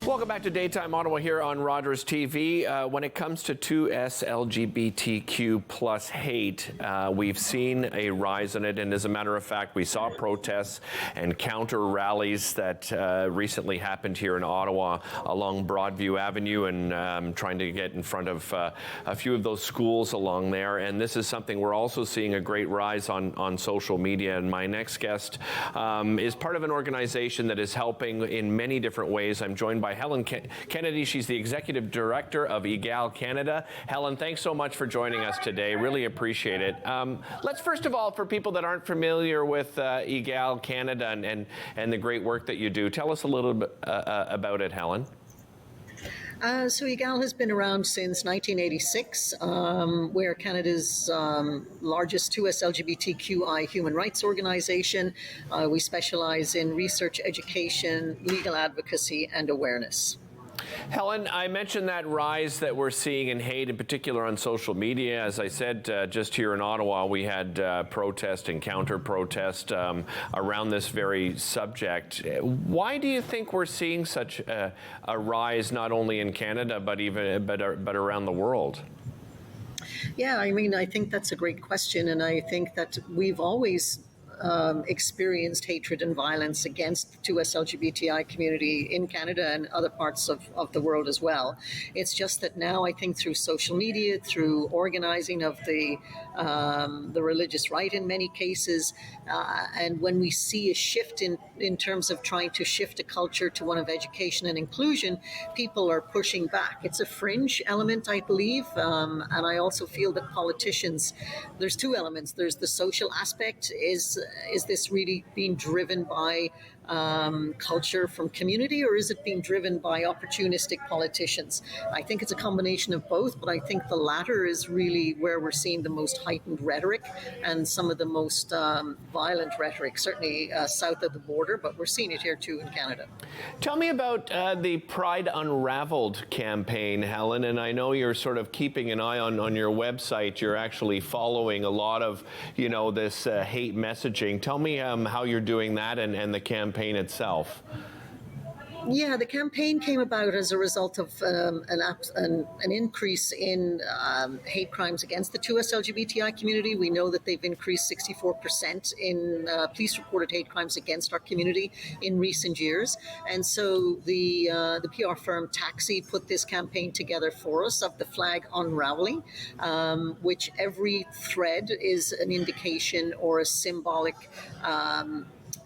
Welcome back to Daytime Ottawa here on Rogers TV. When it comes to 2S LGBTQ plus hate, we've seen a rise in it, and as a matter of fact, we saw protests and counter rallies that recently happened here in Ottawa along Broadview Avenue, and trying to get in front of a few of those schools along there. And this is something we're also seeing a great rise on social media. And my next guest is part of an organization that is helping in many different ways. I'm joined by Helen Kennedy. She's the Executive Director of Egale Canada. Helen, thanks so much for joining us today. Really appreciate it. Let's first of all, for people that aren't familiar with Egale Canada and the great work that you do, tell us a little bit about it, Helen. So Egale has been around since 1986. We're Canada's largest 2S LGBTQI human rights organization. We specialize in research, education, legal advocacy, and awareness. Helen, I mentioned that rise that we're seeing in hate, in particular on social media. As I said, just here in Ottawa, we had protest and counter-protest around this very subject. Why do you think we're seeing such a rise, not only in Canada, but around the world? Yeah, I mean, I think that's a great question, and I think that we've always experienced hatred and violence against the 2S LGBTI community in Canada and other parts of the world as well. It's just that now I think through social media, through organizing of the religious right in many cases, and when we see a shift in terms of trying to shift a culture to one of education and inclusion, people are pushing back. It's a fringe element, I believe, and I also feel that politicians, there's two elements. There's the social aspect. Is this really being driven by culture from community, or is it being driven by opportunistic politicians? I think it's a combination of both, but I think the latter is really where we're seeing the most heightened rhetoric and some of the most violent rhetoric, certainly south of the border, but we're seeing it here too in Canada. Tell me about the Pride Unravelled campaign, Helen, and I know you're sort of keeping an eye on your website. You're actually following a lot of, this hate messaging. Tell me how you're doing that and the campaign itself. Yeah, the campaign came about as a result of an increase in hate crimes against the 2S LGBTI community. We know that they've increased 64% in police-reported hate crimes against our community in recent years. And so the PR firm Taxi put this campaign together for us of the flag unraveling, which every thread is an indication or a symbolic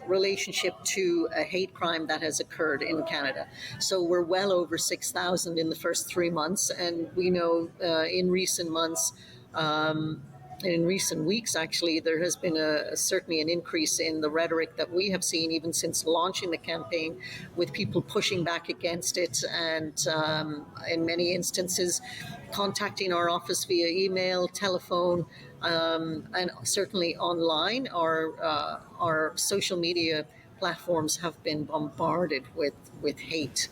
relationship to a hate crime that has occurred in Canada. So we're well over 6,000 in the first 3 months, and we know in recent months, in recent weeks, actually, there has been certainly an increase in the rhetoric that we have seen even since launching the campaign, with people pushing back against it and in many instances contacting our office via email, telephone, and certainly online. Our social media platforms have been bombarded with hate.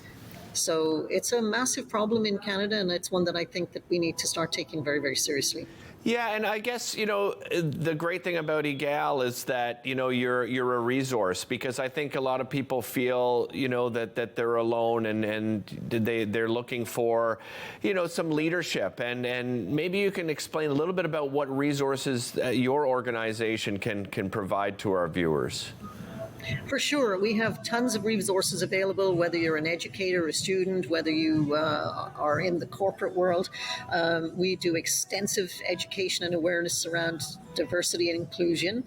So it's a massive problem in Canada, and it's one that I think that we need to start taking very, very seriously. Yeah, and I guess, the great thing about Egale is that, you're a resource, because I think a lot of people feel, that they're alone and they're looking for, some leadership. And maybe you can explain a little bit about what resources your organization can provide to our viewers. For sure. We have tons of resources available, whether you're an educator, a student, whether you are in the corporate world. We do extensive education and awareness around diversity and inclusion,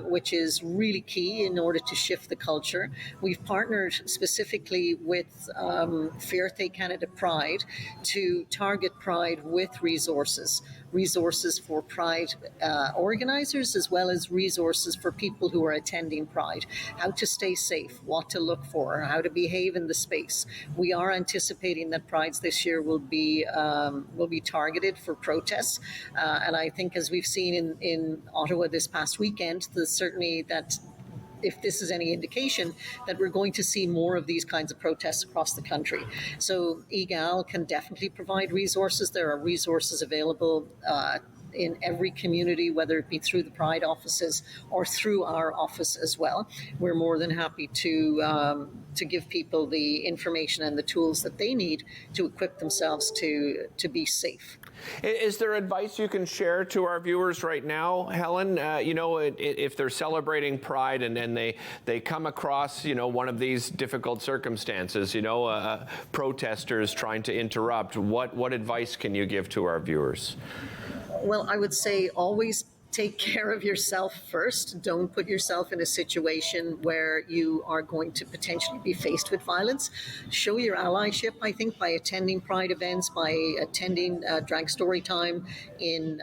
which is really key in order to shift the culture. We've partnered specifically with Fierté Canada Pride to target Pride with resources for Pride organizers, as well as resources for people who are attending Pride. How to stay safe, what to look for, how to behave in the space. We are anticipating that Prides this year will be targeted for protests, and I think, as we've seen in Ottawa this past weekend, certainly that if this is any indication, that we're going to see more of these kinds of protests across the country. So Egale can definitely provide resources. There are resources available in every community, whether it be through the Pride offices or through our office as well. We're more than happy to give people the information and the tools that they need to equip themselves to be safe. Is there advice you can share to our viewers right now, Helen? If they're celebrating Pride and they come across, one of these difficult circumstances, protesters trying to interrupt, what advice can you give to our viewers? Well, I would say always take care of yourself first. Don't put yourself in a situation where you are going to potentially be faced with violence. Show your allyship, I think, by attending Pride events, by attending drag story time in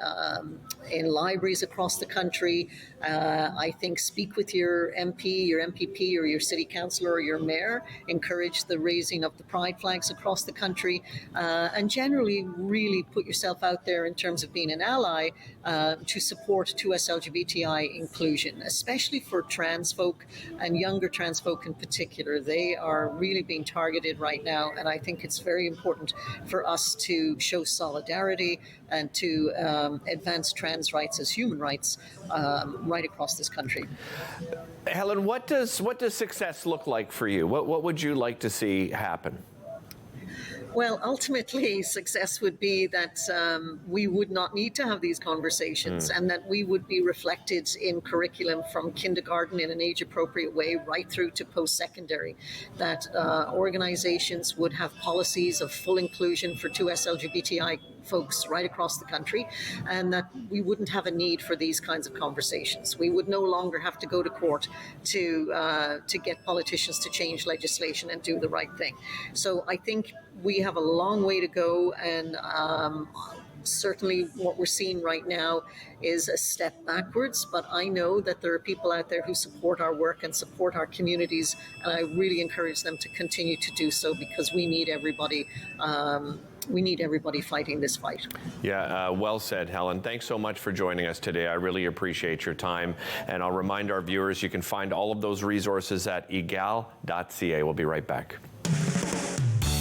libraries across the country. I think speak with your MP, your MPP, or your city councillor or your mayor. Encourage the raising of the Pride flags across the country, and generally really put yourself out there in terms of being an ally to support 2S LGBTI inclusion, especially for trans folk and younger trans folk in particular. They are really being targeted right now, and I think it's very important for us to show solidarity and to advance trans rights as human rights right across this country. Helen, what does success look like for you? What would you like to see happen? Well, ultimately, success would be that we would not need to have these conversations and that we would be reflected in curriculum from kindergarten in an age-appropriate way right through to post-secondary, that organizations would have policies of full inclusion for 2S LGBTI folks right across the country, and that we wouldn't have a need for these kinds of conversations. We would no longer have to go to court to get politicians to change legislation and do the right thing. So I think we have a long way to go, and certainly what we're seeing right now is a step backwards, but I know that there are people out there who support our work and support our communities, and I really encourage them to continue to do so, because we need everybody. We need everybody fighting this fight. Yeah, well said, Helen. Thanks so much for joining us today. I really appreciate your time. And I'll remind our viewers you can find all of those resources at egal.ca. We'll be right back.